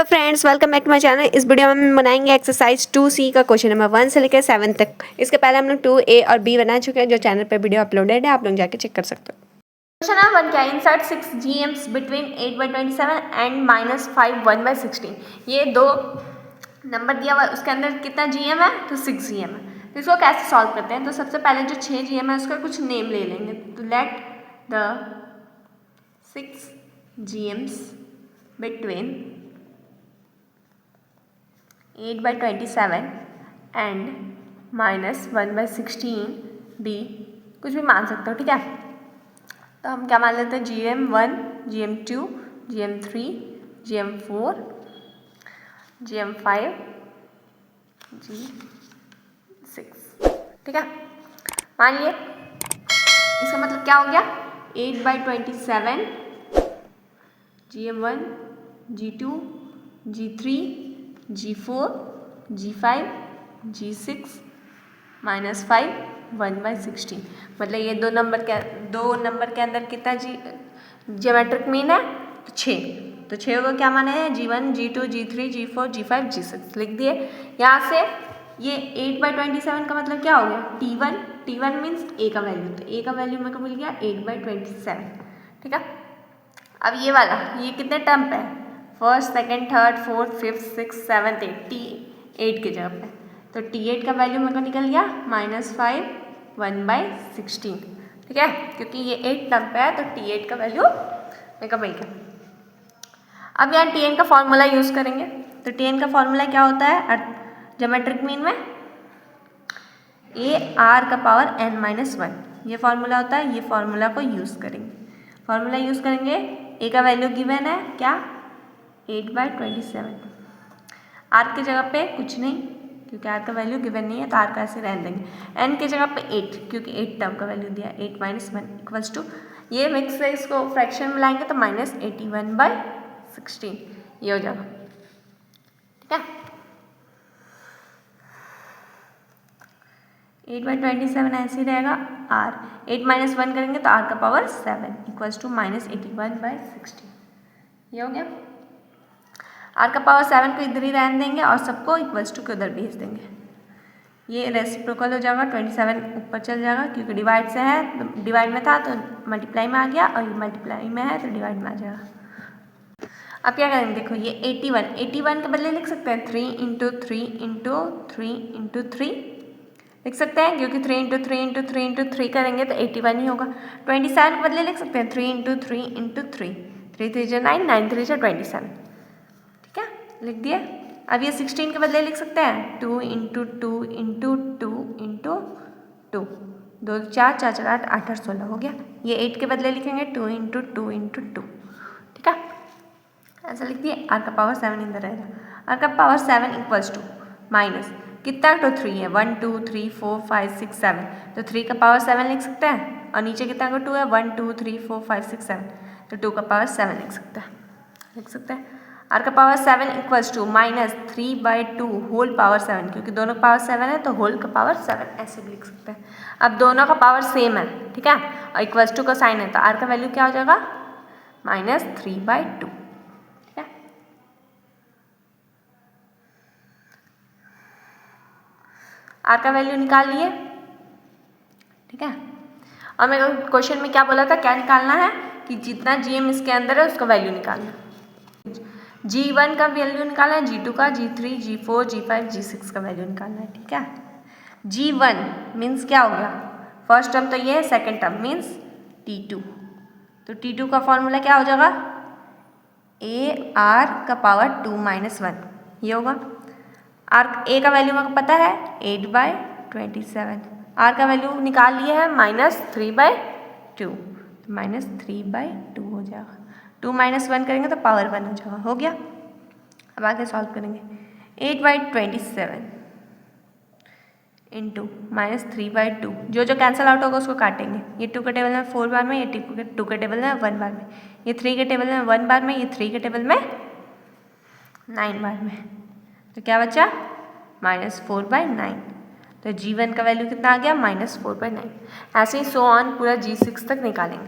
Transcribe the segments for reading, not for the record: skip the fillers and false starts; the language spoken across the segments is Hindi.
Hello friends, welcome back to my channel. इस वीडियो में हम बनाएंगे एक्सरसाइज 2C का क्वेश्चन नंबर 1 से लेकर 7 तक। इसके पहले हम लोग 2A और B बना चुके हैं, जो चैनल पे वीडियो अपलोडेड है, आप लोग जाके चेक कर सकते हो। क्वेश्चन नंबर 1 क्या है? Insert 6 GMs between 8/27 and -5 1/16। ये दो नंबर दिया हुआ है, उसके अंदर कितना GM है? तो 6 GM है। तो इसको कैसे सॉल्व करते हैं? तो सबसे पहले जो 6 GM है उसका कुछ नेम ले लेंगे। तो let the 6 GMs between 8/27 and -1/16 B, कुछ भी मान सकते हो, ठीक है। तो हम क्या मान लेते हैं? GM1, GM2, GM3, GM4, GM5, G6, ठीक है। मान लिए, इसका मतलब क्या हो गया? 8/27 GM1, G2, G3, G4, G5, G6 -5 1/16। मतलब ये दो नंबर के अंदर कितना ज्योमेट्रिक मीन है? तो 6। तो 6 को क्या माने हैं? G1, G2, G3, G4, G5, G6 लिख दिए। यहाँ से ये 8/27 का मतलब क्या हो गया? T1 मीन्स A का वैल्यू। तो A का वैल्यू मेरे को मिल गया 8/27, ठीक है। अब ये वाला, ये कितने टर्म पे है? First, second, third, fourth, fifth, six, seventh, 8, T8 की जगह पे। तो T8 का वैल्यू मेरे को निकल गया -5 1/16, ठीक है। क्योंकि ये 8 टर्म पे है तो T8 का वैल्यू मेरे को मिल गया। अब यहाँ Tn का फॉर्मूला यूज़ करेंगे। तो Tn का फॉर्मूला क्या होता है ज्योमेट्रिक मीन में? AR⁻n-1, ये फॉर्मूला होता है। ये फॉर्मूला को यूज़ करेंगे। फॉर्मूला यूज़ करेंगे, A का वैल्यू गिवन है क्या? 8/27। R की जगह पे कुछ नहीं, क्योंकि R का वैल्यू गिवन नहीं है तो R का ऐसे रहने देंगे। N की जगह पे 8, क्योंकि 8 टर्म का वैल्यू दिया है। 8 - 1 इक्वल्स टू, ये मिक्स से इसको फ्रैक्शन में लाएंगे तो -81/16 ये हो जाएगा, ठीक है। 8/27 ऐसे ही रहेगा। R 8 - 1 करेंगे तो R का पावर 7 इक्वल्स टू -81/16 ये हो गया। R का पावर 7 को इधर ही रहने देंगे और सबको इक्वल्स टू के उधर भेज देंगे। ये रेसिप्रोकल हो जाएगा, 27 ऊपर चल जाएगा, क्योंकि डिवाइड से है, तो डिवाइड में था तो मल्टीप्लाई में आ गया, और ये मल्टीप्लाई में है तो डिवाइड में आ जाएगा। अब क्या करेंगे? देखो ये 81 के बदले लिख सकते हैं 3 × 3 × 3 × 3 लिख सकते हैं, क्योंकि 3 × 3 × 3 × 3 करेंगे तो 81 ही होगा। 27 के बदले लिख सकते हैं 3 × 3 × 3, 3 3 जा 9, 9 3 जा 27, ठीक है, लिख दिए। अब ये 16 के बदले लिख सकते हैं 2 × 2 × 2 × 2, 2 4 4 4 8 8 और 16 हो गया। ये 8 के बदले लिखेंगे 2 × 2 × 2, ठीक है, ऐसा लिख दिए। R का पावर 7 इधर रहेगा। R का पावर 7 इक्वल्स टू माइनस कितना? तो 3 है, 1 2 3 4 5 6 7, तो 3 का पावर 7 लिख सकते हैं। और नीचे कितना का 2 है? 1 2 3 4 5 6 7, तो 2 का पावर 7 लिख सकते हैं। R का power 7 equals to -3/2 whole power 7, क्योंकि दोनों का पावर 7 है तो होल का पावर 7 ऐसे भी लिख सकते हैं। अब दोनों का पावर सेम है, ठीक है, और इक्वल्स टू का साइन है, तो R का वैल्यू क्या हो जाएगा? -3/2, ठीक है। R का वैल्यू निकाल लिए, ठीक है। और मेरे को क्वेश्चन में क्या बोला था? क्या निकालना है? कि जितना GM इसके अंदर है उसका वैल्यू निकालना है। G1 का वैल्यू निकालना है, G2 का, G3, G4, G5, G6 का वैल्यू निकालना है, ठीक है। G1 मीन्स क्या हो गया? फर्स्ट टर्म तो ये है, सेकेंड टर्म मीन्स T2। तो T2 का फॉर्मूला क्या हो जाएगा? AR का पावर 2 - 1 ये होगा। A का वैल्यू मेरे को पता है 8/27, R का वैल्यू निकाल लिया है -3/2, तो -3/2 हो जाएगा। 2 - 1 करेंगे तो पावर 1 हो जाएगा, हो गया। अब आगे सॉल्व करेंगे। 8/27 इंटू -3/2, जो जो कैंसिल आउट होगा उसको काटेंगे। ये 2 के टेबल में 4 बार में, ये 2 के टेबल में 1 बार में, ये 3 के टेबल में 1 बार में, ये 3 के टेबल में 9 बार में, तो क्या बचा? -4/9। तो G1 का वैल्यू कितना आ गया? -4/9। ऐसे ही सो ऑन पूरा G6 तक निकालेंगे।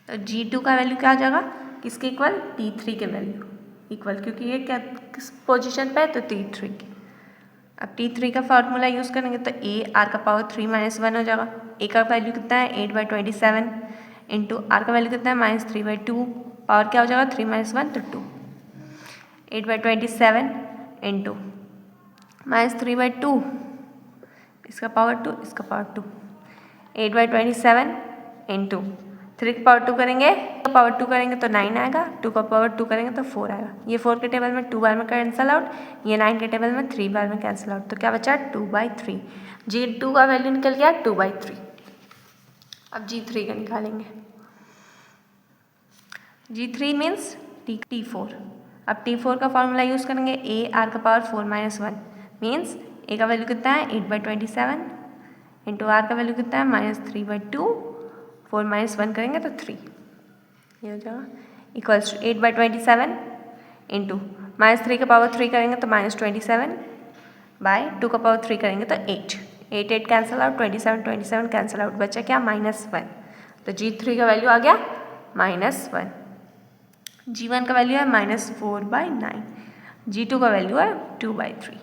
तो G2 का वैल्यू क्या आ जाएगा? किसके इक्वल? T3 के वैल्यू, इक्वल, क्योंकि ये क्या किस पोजीशन पे है तो T3 की। अब T3 का फार्मूला यूज़ करेंगे तो a r का पावर 3 माइनस 1 हो जाएगा। a का वैल्यू कितना है 8/27 इंटू r का वैल्यू कितना है -3/2, पावर क्या हो जाएगा 3 माइनस 1 तो 2, 8/27 इंटू -3/2, इसका पावर 2, इसका पावर 2, 8/27 इंटू 3 का पावर 2 करेंगे, का पावर 2 करेंगे तो 9 आएगा, 2 का पावर 2 करेंगे तो 4 आएगा। ये 4 के टेबल में 2 बार में कैंसिल आउट, ये 9 के टेबल में 3 बार में कैंसिल आउट, तो क्या बचा 2/3। G2 का वैल्यू निकल गया 2/3। अब G3 का निकालेंगे। G3 means T4। अब T4 का फॉर्मूला यूज़ करेंगे a r का पावर 4 माइनस 1 मीन्स a का वैल्यू कितना है 8/27 इंटू r का वैल्यू कितना है -3/2, 4 माइनस 1 करेंगे तो 3, ये हो जाएगा इक्वल्स टू 8/27 इंटू -3 का पावर 3 करेंगे तो -27 बाय 2 का पावर 3 करेंगे तो 8, 8 कैंसिल आउट, 27 कैंसिल आउट, बचा क्या -1, तो G3 का वैल्यू आ गया -1। G1 का वैल्यू है -4/9, G2 का वैल्यू है 2/3।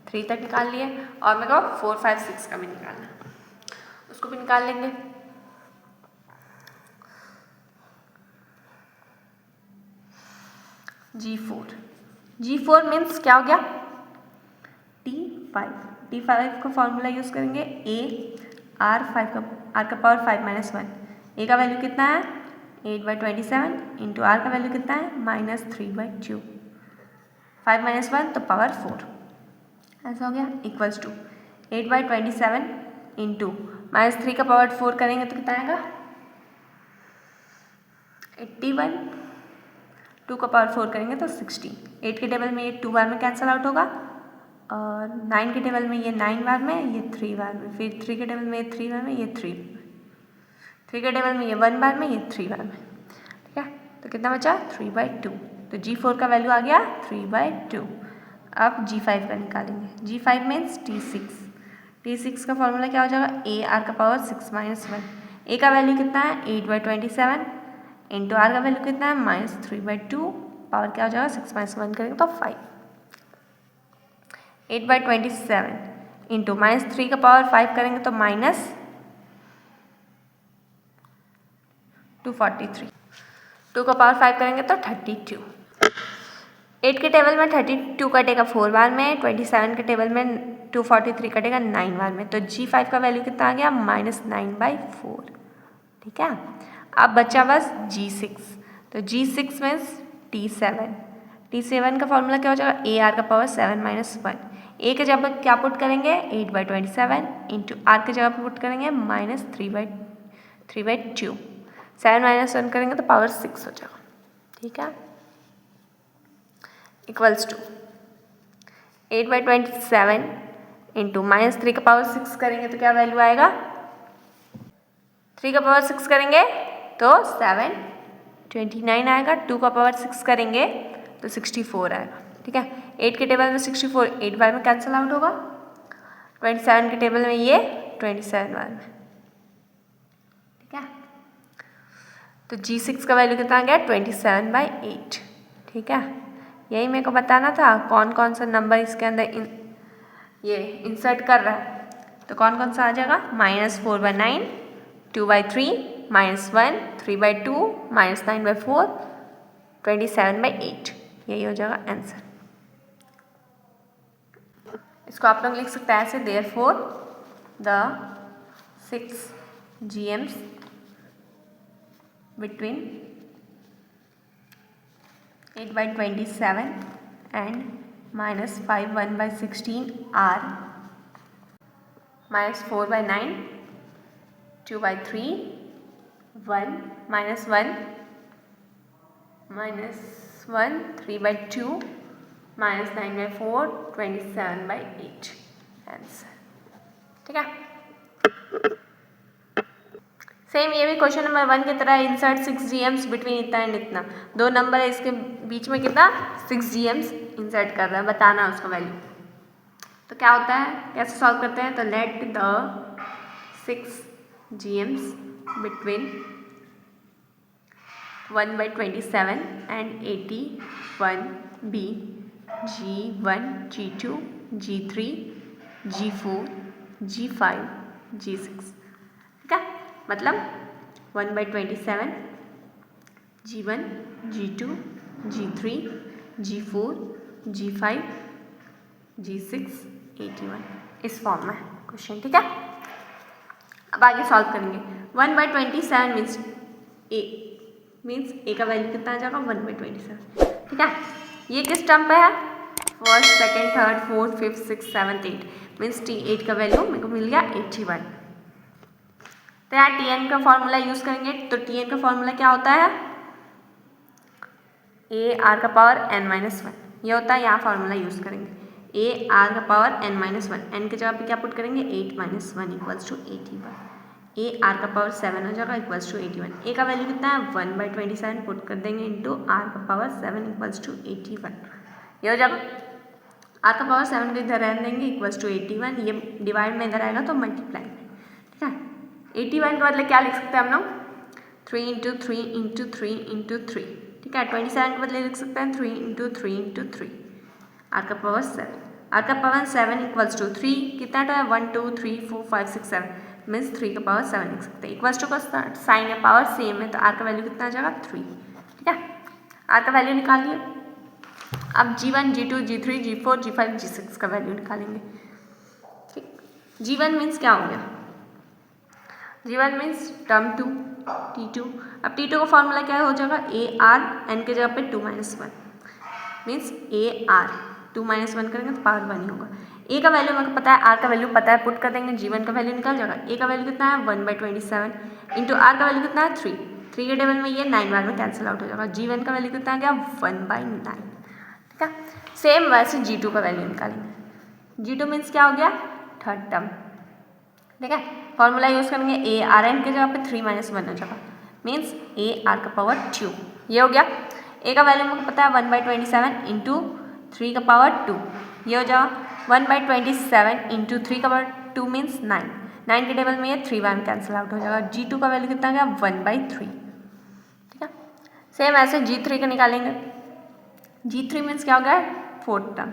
3 तक निकाल लिए और मेरे को 4, 5, 6 का भी निकालना, उसको भी निकाल लेंगे। G4 मीन्स क्या हो गया T5 का फॉर्मूला यूज़ करेंगे a r का पावर 5 माइनस 1, a का वैल्यू कितना है 8/27 इंटू r का वैल्यू कितना है -3/2, 5 माइनस 1 तो पावर 4, ऐसा हो गया इक्वल्स टू 8/27 इंटू -3 का पावर 4 करेंगे तो कितना आएगा 81, 2 का पावर 4 करेंगे तो 16, 8 के टेबल में ये 2 बार में कैंसिल आउट होगा और 9 के टेबल में ये 9 बार में, ये 3 बार में, फिर 3 के टेबल में ये 3 बार में, ये 3 के टेबल में ये 1 बार में, ये 3 बार में, ठीक है। तो कितना बचा 3/2, तो G4 का वैल्यू आ गया 3/2। अब G5 का निकालेंगे। G5 मीन्स T6 का फॉर्मूला क्या हो जाएगा a r का पावर 6 माइनस 1, a का वैल्यू कितना है 8/27 इंटू r का वैल्यू कितना है -3/2, पावर क्या हो जाएगा 6 माइनस 1 करेंगे तो 5, 8/27 इंटू -3 का पावर 5 करेंगे तो -243, 2 का पावर 5 करेंगे तो 32, 8 के टेबल में 32 कटेगा 4 बार में, 27 के टेबल में 243 कटेगा 9 बार में, तो G5 का वैल्यू कितना आ गया -9/4, ठीक है। अब बचा बस G6, तो G6 मीन्स T7 का फॉर्मूला क्या हो जाएगा a r का पावर 7 माइनस 1, a के जगह क्या पुट करेंगे 8/27 इंटू r के जगह पुट करेंगे -3/2, 7 माइनस 1 करेंगे तो पावर 6 हो जाएगा, ठीक है, इक्वल्स टू 8/27 इंटू -3 का पावर 6 करेंगे तो क्या वैल्यू आएगा 3 का पावर 6 करेंगे तो 729 आएगा, 2 का पावर 6 करेंगे तो 64 आएगा, ठीक है। 8 के टेबल में 64 8 बार में कैंसिल आउट होगा, 27 के टेबल में ये 27 बार में, ठीक है। तो G6 का वैल्यू कितना आ गया 27/8, ठीक है। यही मेरे को बताना था कौन कौन सा नंबर इसके अंदर ये इंसर्ट कर रहा है, तो कौन कौन सा आ जाएगा -4/9, 2/3, -1, 3/2, -9/4, 27/8, यही हो जाएगा आंसर। इसको आप लोग लिख सकते हैं ऐसे, therefore the 6 GMs between 8/27 and -5 1/16 are -4/9, 2/3, 1, -1, -1, 3/2, -9/4, 27/8 answer, ठीक है। सेम ये भी क्वेश्चन नंबर 1 की तरह इंसर्ट 6 GMs बिटवीन इतना एंड इतना, दो नंबर है इसके बीच में कितना 6 GMs इंसर्ट कर रहा है, बताना उसका वैल्यू। तो क्या होता है, कैसे सॉल्व करते हैं, तो let the 6 GMs between 1/27 and 81 B, G1, G2, G3, G4, G5, G6, ठीक है। मतलब 1/27 G1, G2, G3, G4, G5, G6, 81 इस फॉर्म में क्वेश्चन, ठीक है। अब आगे सॉल्व करेंगे। 1/27 मीन्स ए का वैल्यू कितना आ जाएगा 1/27, ठीक है। ये किस टर्म पे है, first, second, third, fourth, fifth, six, seventh, 8 means T8 का वैल्यू मेरे को मिल गया 81। तो यहाँ Tn का फॉर्मूला यूज करेंगे। तो Tn का फॉर्मूला क्या होता है, AR⁻n-1 ये होता है। यहाँ फॉर्मूला यूज करेंगे AR⁻n-1, n के जगह पे क्या पुट करेंगे 8-1 इक्वल्स टू 81। AR⁻7 हो जाएगा इक्वल्स टू 81। ए का वैल्यू कितना है 1/27 पुट कर देंगे इंटू R⁻7 इक्वल्स टू 81, ये हो जाएगा। R⁻7 को इधर रहने देंगे इक्वल्स टू 81, ये डिवाइड में इधर आएगा तो मल्टीप्लाई में, ठीक है। 81 का मतलब क्या लिख सकते हैं हम लोग 3 इंटू 3 इंटू 3 इंटू 3, ठीक है। 27 के बदले लिख सकते हैं 3 into 3 into 3 R⁻7। R⁻7 equals to 3 कितना तो है 1 2 3 4 5 6 7 मीन्स 3⁻7 लिख सकते हैं। इक्वल्स टू का साइन या पावर सेम है तो R का वैल्यू कितना आ जाएगा 3, ठीक है। R का वैल्यू निकालिए। अब G1, G2, G3, G4, G5, G6 का वैल्यू निकालेंगे, ठीक। G1 मीन्स क्या हो गया, G1 मीन्स टर्म 2 T2। अब T2 का फॉर्मूला क्या हो जाएगा AR, n के जगह पे 2-1 मीन्स AR 2-1 करेंगे तो पावर 1 ही होगा। ए का वैल्यू मेरे को पता है, आर का वैल्यू पता है, पुट कर देंगे G1 का वैल्यू निकल जाएगा। ए का वैल्यू कितना है 1/27 इंटू आर का वैल्यू कितना है 3 के टेबल में ये 9 बार में कैंसिल आउट हो जाएगा। G1 का वैल्यू कितना आ गया 1/9, ठीक है। सेम वैसे G2 का वैल्यू निकालेंगे। G2 मीन्स क्या हो गया थर्ड टर्म, ठीक है। फॉर्मूला यूज करेंगे ARn के जगह पे 3-1 हो जाएगा मीन्स AR⁻2, ये हो गया। ए का वैल्यू मुझे पता है 1/27 इंटू 3 का पावर 2, ये हो जाएगा 1/27 इंटू 3 का पावर 2 मीन्स 9 के टेबल में ये 3 बार में कैंसिल आउट हो जाएगा। G2 का वैल्यू कितना गया 1/3, ठीक है। सेम ऐसे G3 का निकालेंगे। G3 मीन्स क्या हो गया फोर्थ टर्म।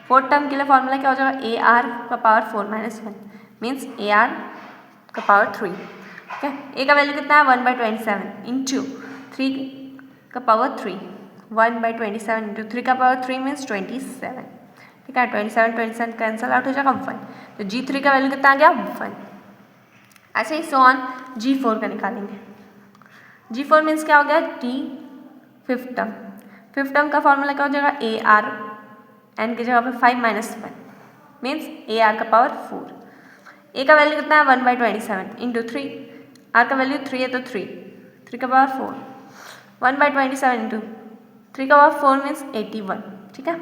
फोर्थ टर्म के लिए फॉर्मूला क्या हो जाएगा AR का पावर 4-1 मीन्स AR का पावर 3, ठीक है। ए का वैल्यू कितना है 1/27 इंटू 3 का पावर 3, 1/27 इंटू 3 का पावर 3 मीन्स 27, ठीक है। 27 कैंसिल आउट हो जाएगा 1, तो G3 का वैल्यू कितना आ गया 1। ऐसे ही सो ऑन G4 का निकालेंगे। G4 मीन्स क्या हो गया T fifth term. Fifth term का फॉर्मूला क्या हो जाएगा AR n की जगह पे 5-1 मीन्स AR का पावर 4। ए का वैल्यू कितना है 1/27 इंटू 3, आर का वैल्यू 3 है तो 3 का पावर 4, 1/27 इंटू 3 का पावर 4 मीन्स 81, ठीक है।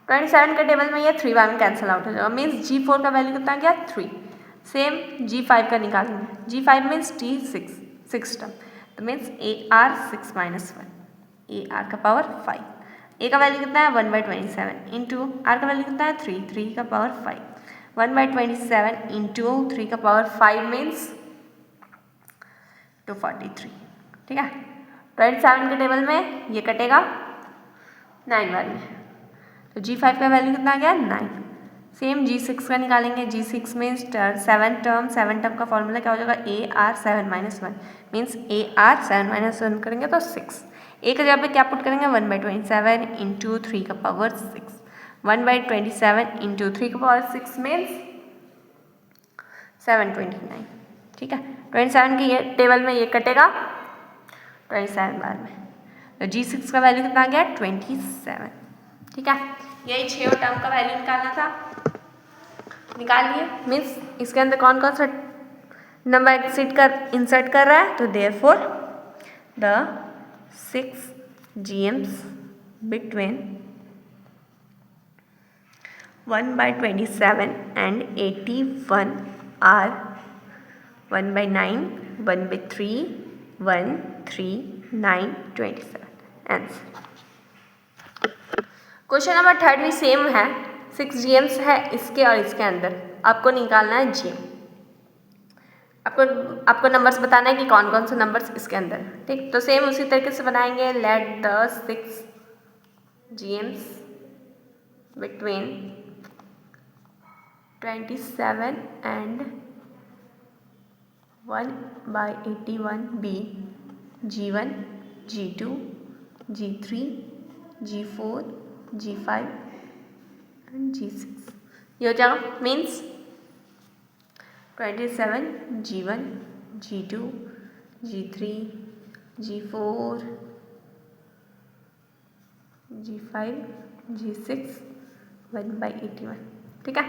27 के टेबल में ये 3 बार में कैंसिल आउट हो जाएगा मीन्स G4 का वैल्यू कितना गया 3। सेम G5 का निकालेंगे। G5 मीन्स T6 टर्म तो मीन्स AR 6-1, AR का पावर 5। ए का वैल्यू कितना है 1/27 इंटू आर का वैल्यू कितना है 3 का पावर 5, 1/27 इंटू 3 का पावर 5 मीन्स 243, ठीक है। 27 के टेबल में ये कटेगा 9 बार में तो G5 का वैल्यू कितना आ गया 9। सेम G6 का निकालेंगे। G6 मीन्स 7 टर्म का फॉर्मूला क्या हो जाएगा AR 7-1 मीन्स AR 7-1 करेंगे तो 6। ए के जगह पे क्या पुट करेंगे 1/27 इंटू 3 का पावर 6, 1/27 इंटू 3 का पावर 6 मीन्स 729, ठीक है। 27 के ये टेबल में ये कटेगा 27 बार में तो G6 का वैल्यू कितना आ गया 27, ठीक है। यही 6 टर्म का वैल्यू निकालना था, निकालिए। मीन्स इसके अंदर कौन कौन सा नंबर इंसर्ट कर रहा है तो therefore the 6 GMs between 1/27 and 81 are 1/9, 1/3, 1, 3, 9, 27 answer. Question number 3 भी सेम है, 6 GMs है इसके और इसके अंदर, आपको निकालना है GM। आपको नंबर्स बताना है कि कौन कौन से नंबर्स इसके अंदर, ठीक। तो सेम उसी तरीके से बनाएंगे। Late the 6 GMs between 27 and 1/81B, G1, G2, G3, G4, G5 and G6। ये हो जाएगा means 27 G1, G2, G3, G4, G5, G6, 1/81। ठीक है,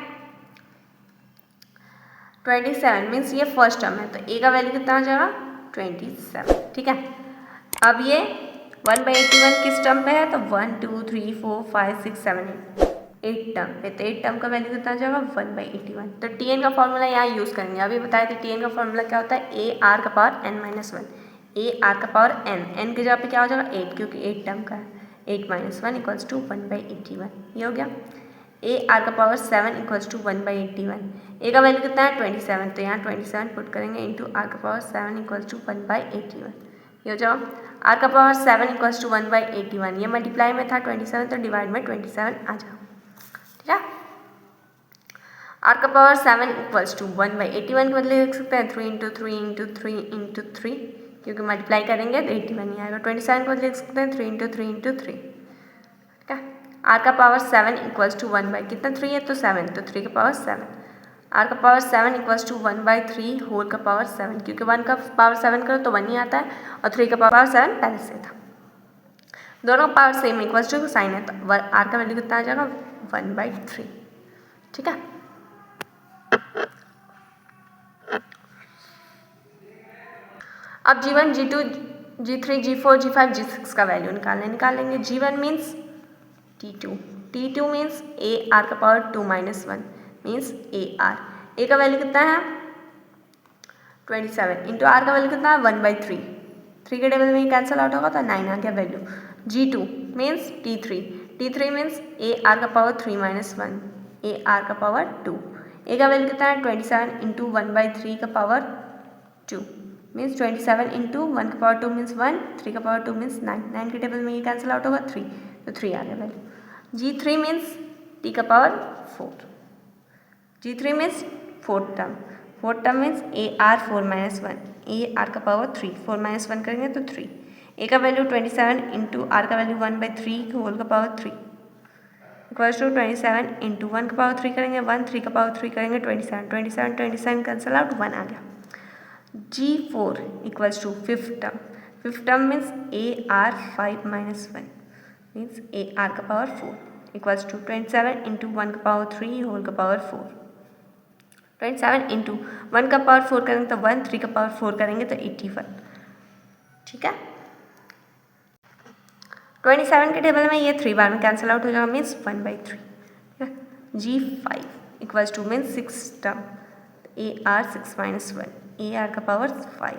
27 मीन्स ये फर्स्ट टर्म है, तो ए का वैल्यू कितना आ जाएगा 27। ठीक है, अब ये 1/81 किस टर्म पे है, तो 1 2 3 4 5 6 7 8 टर्म पे, तो 8 टर्म का वैल्यू कितना आ जाएगा 1/81। तो टीएन का फॉर्मूला यहाँ यूज़ करेंगे। अभी बताए थे टीएन का फॉर्मूला क्या होता है, ए आर का power n minus 1, A R का पावर n की जगह पे क्या हो जाएगा 8, क्योंकि 8 टर्म का है, 8 माइनस 1 इक्वल्स टू 1/81। ये हो गया। ए आर का पावर 7 इक्वल्स टू 1/81। ए का वैल्यू कितना है 27, तो यहाँ 27 पुट करेंगे इंटू आर का पावर 7 इक्वल्स टू 1/81। ये हो जाओ आर का पावर 7 इक्वल्स टू 1/81, ये मल्टीप्लाई में था 27, तो डिवाइड में 27 आ जाओ। ठीक है, आर का पावर 7 इक्वल्स टू 1/81 को बदले लिख सकते हैं 3 इंटू 3 इंटू 3 इंटू 3, क्योंकि मल्टीप्लाई करेंगे तो 81 ही आएगा। 27 को लिख सकते हैं 3 इंटू 3 इंटू 3। ठीक है, आर का पावर 7 इक्वल्स टू 1/कितना 3 है, तो 7, तो 3 का पावर 7। आर का पावर 7 इक्वल्स टू 1/3 होल का पावर 7, क्योंकि 1 का पावर 7 करो तो 1 ही आता है, और 3 का पावर 7 पहले से था। दोनों का power same equals to sign है, तो आर का वैल्यू कितना आ जाएगा 1/3। ठीक है, अब G1, G2, G3, G4, G5, G6 का वैल्यू निकाल लेंगे। G1 means T2, T2 means A R का power 2 minus 1 means A R. A का वैल्यू कितना है 27 इंटू आर का वैल्यू कितना है 1/3, 3 के टेबल में ये कैंसिल आउट होगा तो 9 आ गया value. G2 means T3, T3 means A R का पावर 3 माइनस 1 ए आर का पावर 2। ए का वैल्यू कितना है 27 इंटू 1/3 का पावर 2 मीन्स 27 इंटू 1 का पावर 2 मीन्स 1, 3 का पावर 2 मीन्स 9, 9 के टेबल में ये कैंसिल आउट होगा 3, तो 3 आ गया वैल्यू। G3 मीन्स t का power 4, G3 means fourth term means A are 4 minus 1 A R का पावर 3, 4 माइनस 1 करेंगे तो 3। ए का वैल्यू 27 इंटू आर का वैल्यू 1/3 होल का पावर 3 इक्वल्स टू 27 इंटू 1 का पावर 3 करेंगे 1, 3 का पावर 3 करेंगे 27 कैंसिल आउट 1 आ गया। G4 equals to fifth term means A R 5 minus 1 means A R का पावर 4 इक्वल्स टू 27 इंटू 1 का पावर 3 होल का पावर 4। 27 इंटू 1 का पावर 4 करेंगे तो 1, 3 का पावर 4 करेंगे तो 81। ठीक है, 27 के टेबल में ये 3 बार में कैंसिल आउट हो जाएगा मीन्स 1/3। ठीक है, G5 equals to means 6 term A R 6 minus 1 A R का power 5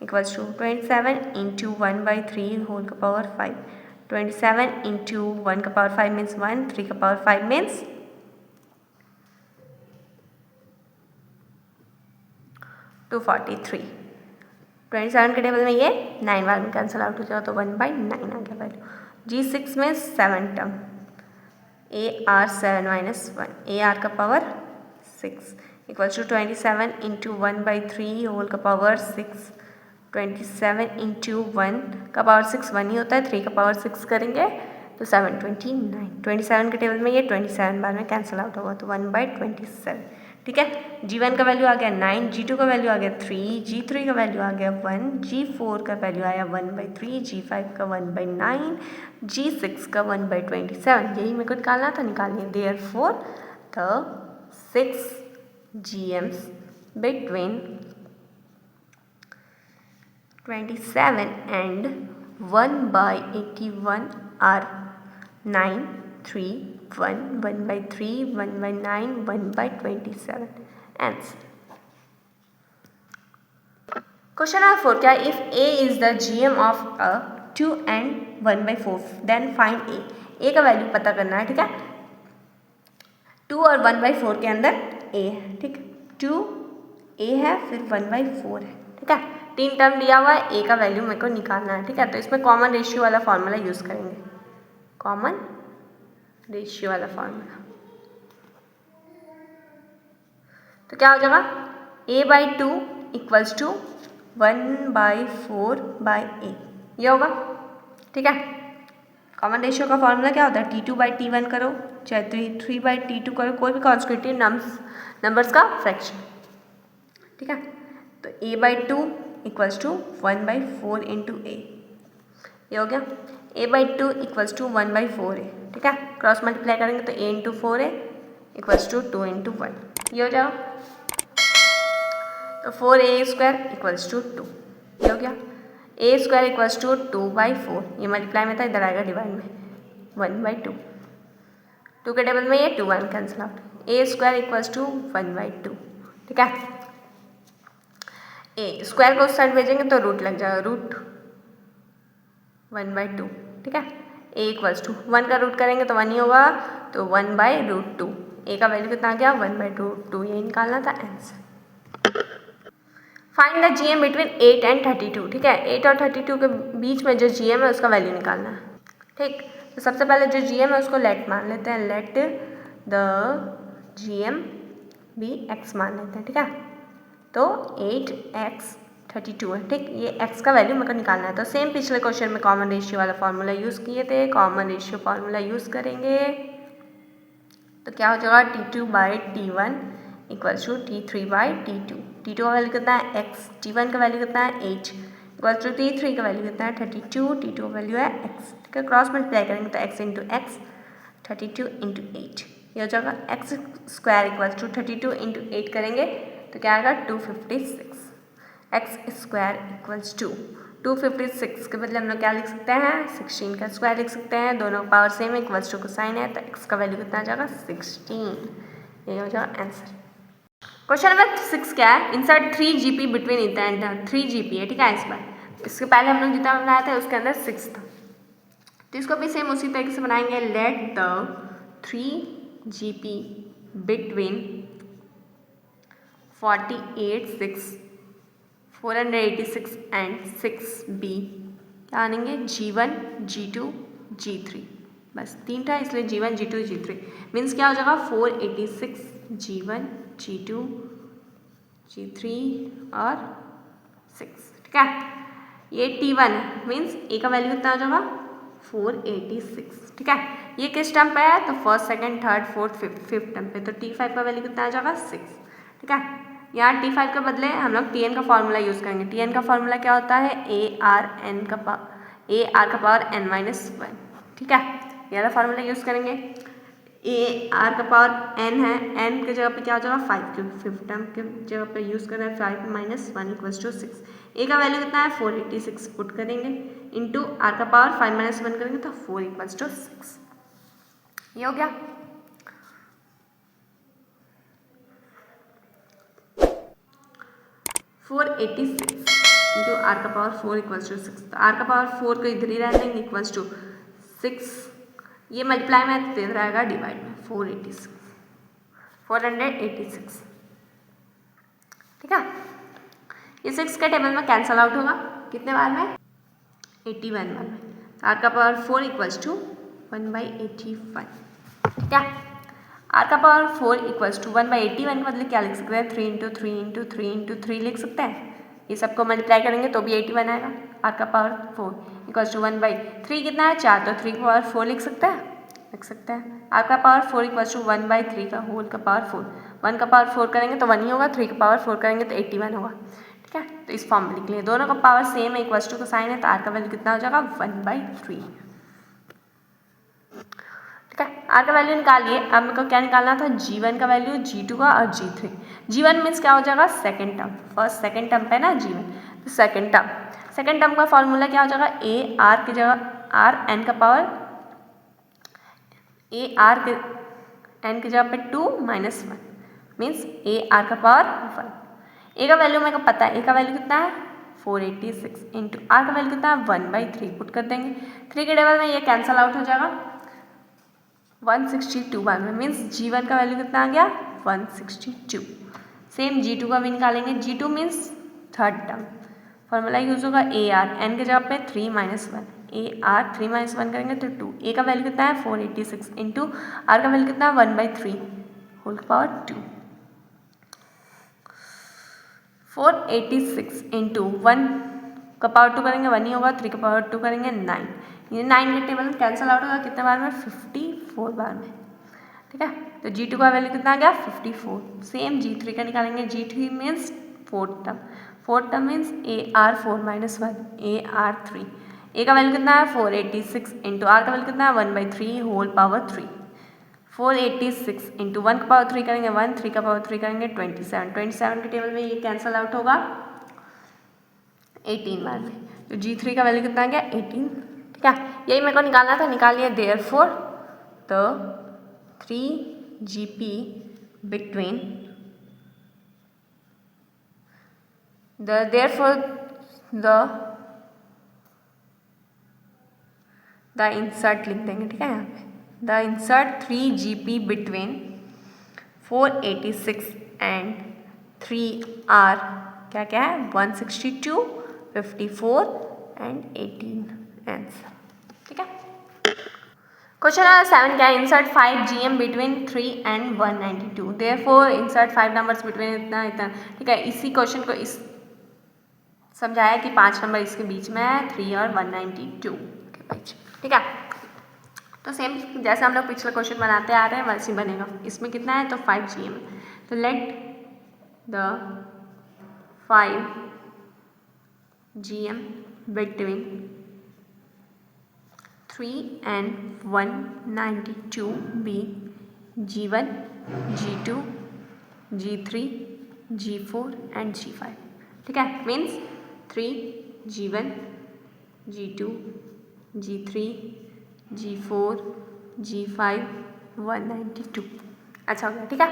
equals to 27 into 1/3 whole का पावर 5, 27 इंटू 1 का पावर 5 मीन्स 1, 3 का पावर 5 मीन्स 243। 27 के टेबल में ये 9 बार में कैंसिल आउट हो जाओ तो 1/9 आ गया वैल्यू। G6 में 7 term A R 7 minus 1 A R का power 6 equals to 27 into 1/3 whole का पावर 6, 27 इंटू 1 का पावर 6 1 ही होता है, 3 का पावर 6 करेंगे तो 729। 27 के टेबल में ये 27 बार में कैंसिल आउट होगा तो 1/27। ठीक है, G1 का वैल्यू आ गया 9, G2 का वैल्यू आ गया 3, G3 का वैल्यू आ गया 1, G4 का वैल्यू आया 1/3, G5 का 1/9, G6 का 1/27। यही मेरे को निकालना था, निकालिए। Therefore the 6 GMs between 27 and 1/81 are 9, 3, 1, 1/3, 1/9, 1/27. Answer. Question number 4 क्या, if A is the GM of a 2 and 1/4 then find A। A का वैल्यू पता करना है। ठीक है, 2 और 1/4 के अंदर A है। ठीक है, 2 A है फिर 1/4 है। ठीक है, 3 टर्म दिया हुआ है, A का वैल्यू मेरे को निकालना है। ठीक है, तो इसमें कॉमन रेशियो वाला फॉर्मूला यूज़ करेंगे। कॉमन रेशियो वाला फॉर्मूला। तो क्या हो जाएगा a/2 इक्वल्स टू 1/4/a, ये होगा। ठीक है, कॉमन रेशियो का फॉर्मूला क्या होता है, T2/T1 करो चाहे T3/T2 करो, कोई भी कॉन्स्टिट्यूटिव नंबर्स का फ्रैक्शन। ठीक है, तो a/2 equals to 1/4 into a, ये हो गया। a/2 equals to 1/4a। ठीक है, क्रॉस मल्टीप्लाई करेंगे तो a into 4a equals to 2 into 1, ये हो जाएगा। तो 4a² इक्वल्स टू 2, ये हो गया। a² इक्वल्स टू 2/4, ये मल्टीप्लाई में था, इधर आएगा डिवाइड में 1/2, 2 के टेबल में ये 2 1 cancel out, a² equals to 1/2। ठीक है, a स्क्वायर को उस साइड भेजेंगे तो रूट लग जाएगा, रूट 1/2। ठीक है, a इक्वल्स टू 1 का रूट करेंगे तो 1 ही होगा, तो 1/√2, a का वैल्यू कितना आ गया 1/√2, ये निकालना था answer. Find the GM between 8 and 32। ठीक है, 8 और 32 के बीच में जो GM है उसका वैल्यू निकालना है। ठीक, तो सबसे पहले जो GM है उसको लेट मान लेते हैं, लेट द GM भी x मान लेते हैं। ठीक है, तो 8x 32 है। ठीक, ये x का वैल्यू मेरे को निकालना है। तो सेम पिछले क्वेश्चन में कॉमन रेशियो वाला फॉर्मूला यूज़ किए थे, कॉमन रेशियो फॉर्मूला यूज़ करेंगे तो क्या हो जाएगा T2/T1 equals to T3/T2। T2 का वैल्यू कितना है x, T1 का वैल्यू कितना है 8 इक्वल्स टू T3 का वैल्यू कितना है 32, T2 का वैल्यू है x। ठीक है, क्रॉस मल्टीप्लाई करेंगे तो x इंटू एक्स 32 इंटू 8, ये हो जाएगा। x² इक्वल्स टू 32 इंटू 8 करेंगे तो क्या आएगा 256। x² इक्वल्स टू 256 के बदले हम लोग क्या लिख सकते हैं 16 का स्क्वायर लिख सकते हैं, दोनों का पावर सेम है, इक्वल्स टू को साइन है, तो x का वैल्यू कितना आ जाएगा 16, ये हो जाएगा आंसर। क्वेश्चन नंबर 6 क्या है, insert 3GP between it and 3GP है। ठीक है, इस बार इसके पहले हम लोग जितना बनाया था उसके अंदर 6 था, तो इसको भी सेम उसी तरीके से बनाएंगे। Let the 3GP between 48, 6, 486 and 6B क्या आनेंगे G1, G2, G3, बस 3 था इसलिए G1, G2, G3 मीन्स क्या हो जाएगा 486 G1, G2, G3 और 6। ठीक है, ये T1 है मीन्स A का वैल्यू कितना हो जाएगा 486। ठीक है, ये किस टर्म पे है तो first, second, third, fourth, fifth term पे, तो T5 का वैल्यू कितना आ जाएगा 6। ठीक है, यहाँ T5 के बदले हम लोग Tn का फॉर्मूला यूज़ करेंगे। Tn का फॉर्मूला क्या होता है AR का पावर n-1। ठीक है, ये वाला फॉर्मूला यूज़ करेंगे। AR का पावर n है, n के जगह पे क्या हो जाएगा 5, क्योंकि फिफ्थ टर्म के जगह पे यूज़ कर रहे हैं 5 - 1 इक्वल्स टू 6। A का वैल्यू कितना है 486 पुट करेंगे इंटू R का पावर 5 - 1 करेंगे तो 4 इक्वल्स टू 6, ये हो गया। फोर 86 इंटू R का पावर 4 इक्वल्स टू 6, तो R का पावर 4 को इधर ही रहने देंगे इक्वल्स टू 6, ये मल्टीप्लाई में इधर आएगा डिवाइड में 486। ठीक है, ये 6 के टेबल में कैंसल आउट होगा कितने बार में 81 बार में, तो R का पावर 4 इक्वल्स टू 1/81। ठीक है, R का पावर 4 इक्वल्स टू 1/81 के बदले क्या लिख सकते हैं 3 × 3 × 3 × 3 लिख सकते हैं। ये सबको मल्टीप्लाई करेंगे तो भी 81 आएगा। R का पावर 4 इक्वल्स टू 1/3 कितना है 4, तो 3 का पावर 4 लिख सकते हैं, R का पावर 4 इक्वल्स टू 1/3 का होल का पावर 4, 1 का पावर 4 करेंगे तो 1 ही होगा, 3 का पावर 4 करेंगे तो 81 होगा। ठीक है, तो इस फॉर्म में लिख लिए, दोनों का पावर सेम है, इक्वल्स टू का साइन है, तो R का वैल्यू कितना हो जाएगा 1/3। ठीक है, R का वैल्यू निकालिए। अब मेरे को क्या निकालना था G1 का वैल्यू, G2 का और G3। G1 मीन्स क्या हो जाएगा second term, first second term पे ना G1, तो सेकंड टर्म का फॉर्मूला क्या हो जाएगा AR की जगह R n का पावर AR के n की जगह पे 2 - 1 मीन्स AR का पावर 1। A का वैल्यू मेरे को पता है, A का वैल्यू कितना है 486 इंटू R का वैल्यू कितना है 1/3 पुट कर देंगे, 3 के टेबल में ये कैंसल आउट हो जाएगा 162 बार में, मीन्स G1 का वैल्यू कितना आ गया 162। सेम G2 का भी निकालेंगे, G2 means third term, formula use होगा AR n के जगह पे 3 - 1, ए आर 3 माइनस 1 करेंगे तो 2, ए का वैल्यू कितना है 486 इंटू आर का वैल्यू कितना है 1/3 होल पावर 2, 486 इंटू 1 का पावर 2 करेंगे 1 ही होगा, 3 का पावर 2 करेंगे 9, ये 9 के टेबल में कैंसिल आउट होगा कितने बार में 54 बार में, ठीक है। तो G2 का वैल्यू कितना आ गया 54। सेम G3 का निकालेंगे, G3 means fourth term means AR 4 minus 1 AR 3, ए का वैल्यू कितना है 486 इंटू आर का वैल्यू कितना है 1/3 होल पावर 3, 486 इंटू 1 का पावर 3 करेंगे 1, 3 का पावर 3 करेंगे 27 के टेबल में ये कैंसिल आउट होगा 18 बार में। तो G3 का वैल्यू कितना आ गया 18, ठीक है। यही मेरे को निकालना था, निकालिए। Therefore the 3GP between the insert लिख देंगे, ठीक है। यहाँ पे the insert 3GP between 486 and 3R क्या क्या है 162, 54 एंड 18 आंसर, ठीक है। क्वेश्चन नंबर 7 क्या है, insert 5GM between 3 and 192, therefore insert 5 numbers between इतना, ठीक है। इसी क्वेश्चन को इस समझाया कि 5 नंबर इसके बीच में है 3 और 192 के बीच, ठीक है। तो सेम जैसे हम लोग पिछले क्वेश्चन बनाते आ रहे हैं वैसे ही बनेगा। इसमें कितना है तो 5GM, तो let the 5GM between 3 and 192 be G1, G2, G3, G4 and G5, ठीक है। Means 3G1, G2, G3, G4, G5, 192, अच्छा हो गया, ठीक है।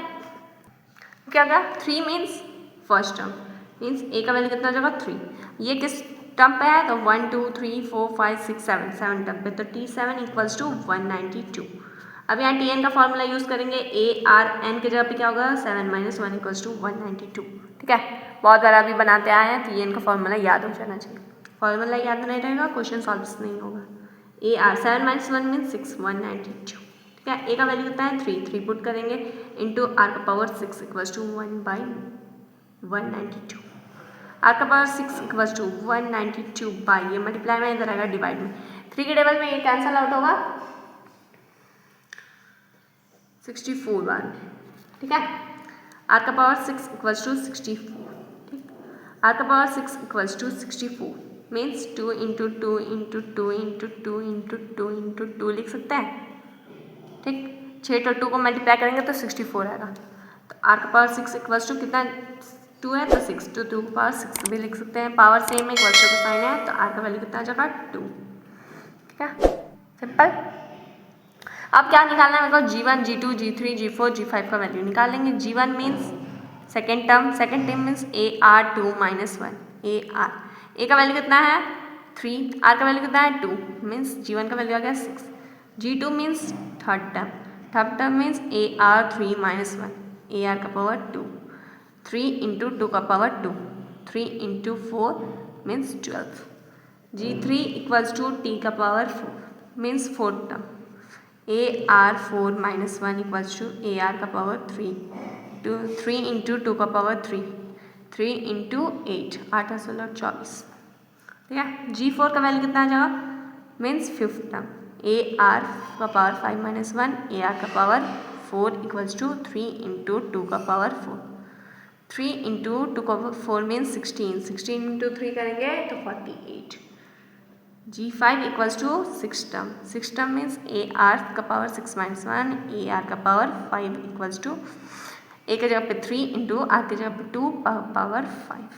क्या हो गया 3 मीन्स फर्स्ट टर्म, मीन्स ए का वैल्यू कितना हो जाएगा 3, ये किस टर्म पे है तो 1 2 3 4 5 6 7 टर्म पे, तो T7 इक्वल्स टू 192। अब यहाँ Tn का फॉर्मूला यूज़ करेंगे, ARN के जगह पे क्या होगा 7 माइनस 1 इक्वल्स टू 192, ठीक है। बहुत बार अभी बनाते आए हैं, Tn का फॉर्मूला याद हो जाना चाहिए। फॉर्मूला याद नहीं रहेगा क्वेश्चन सॉल्व नहीं होगा। AR 7 माइनस 1 मीन 6, 192, ठीक है। ए का वैल्यू कितना है 3 पुट करेंगे इंटू आर का पावर 6 इक्वल्स टू 1/192, आर का पावर 6 इक्वल्स टू 192 बाई, ये मल्टीप्लाई में इधर आएगा डिवाइड में, 3 के टेबल में ये कैंसल आउट होगा 64 बार में, ठीक है। आर का पावर 6 इक्वल्स टू 64, ठीक, आर का power 6 equals to 64 means 2 into 2 into 2 into 2 into 2 into 2 लिख सकते हैं, ठीक। 6 और 2 को मल्टीप्लाई करेंगे तो 64 आएगा। तो आर का पावर 6 इक्वल्स टू कितना 2 है तो 6, तो 2 का पावर 6 भी लिख सकते हैं, पावर सेम है इक्वल्स टू का साइन है, तो आर का वैल्यू कितना आ जाएगा 2, ठीक है। सिंपल। अब क्या निकालना है मेरे को G1, G2, G3, G4, G5 का वैल्यू निकाल लेंगे। G1 means second term means AR2 minus 1 AR, ए का वैल्यू कितना है 3, आर का वैल्यू कितना है 2 मीन्स G1 का वैल्यू आ गया 6। G2 means third term means AR3 minus 1 AR का पावर 2, 3 इंटू 2 का power 2, 3 into 4 means 12। G3 equals to T का power 4 means fourth term, AR4 minus 1 equals to AR का पावर 3, 3 इंटू 2 का पावर 3, 3 इंटू 8, 8 16 24, ठीक है। G4 का वैल्यू कितना आ जाएगा मीन्स फिफ्थ टर्म, AR का पावर 5 माइनस 1 AR का पावर 4 इक्वल्स टू 3 इंटू 2 का पावर 4, 3 इंटू 2 का पावर 4 मीन्स 16, 16 इंटू 3 करेंगे तो 48। G5 equals to 6 term means AR का पावर 6 माइनस 1 AR का पावर 5 इक्वल्स टू ए के जगह पे 3 इंटू आर के जगह पे 2 पावर 5,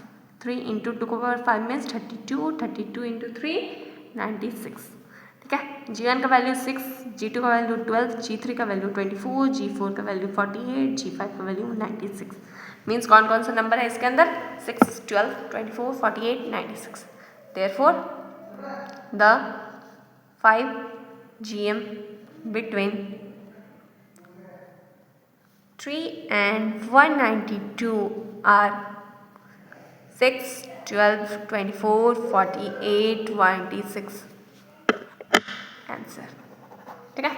3 इंटू 2 का पावर 5 मीन्स 32, 32 इंटू 3 96, ठीक है। G1 का वैल्यू 6, G2 का वैल्यू 12, G3 का वैल्यू 24, G4 का वैल्यू 48, G5 का वैल्यू 96। मीन्स कौन कौन सा नंबर है इसके अंदर 6, 12, 24, 48, 96। Therefore the 5GM between 3 and 192 are 6, 12, 24, 48, 96, answer. ठीक है,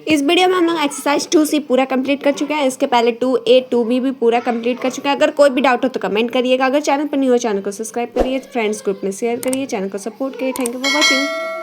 इस वीडियो में हम लोग एक्सरसाइज 2C पूरा कंप्लीट कर चुके हैं। इसके पहले 2A 2B भी पूरा कंप्लीट कर चुके हैं। अगर कोई भी डाउट हो तो कमेंट करिएगा। अगर चैनल पर नहीं हो चैनल को सब्सक्राइब करिए, फ्रेंड्स ग्रुप में शेयर करिए, चैनल को सपोर्ट करिए। Thank you for watching.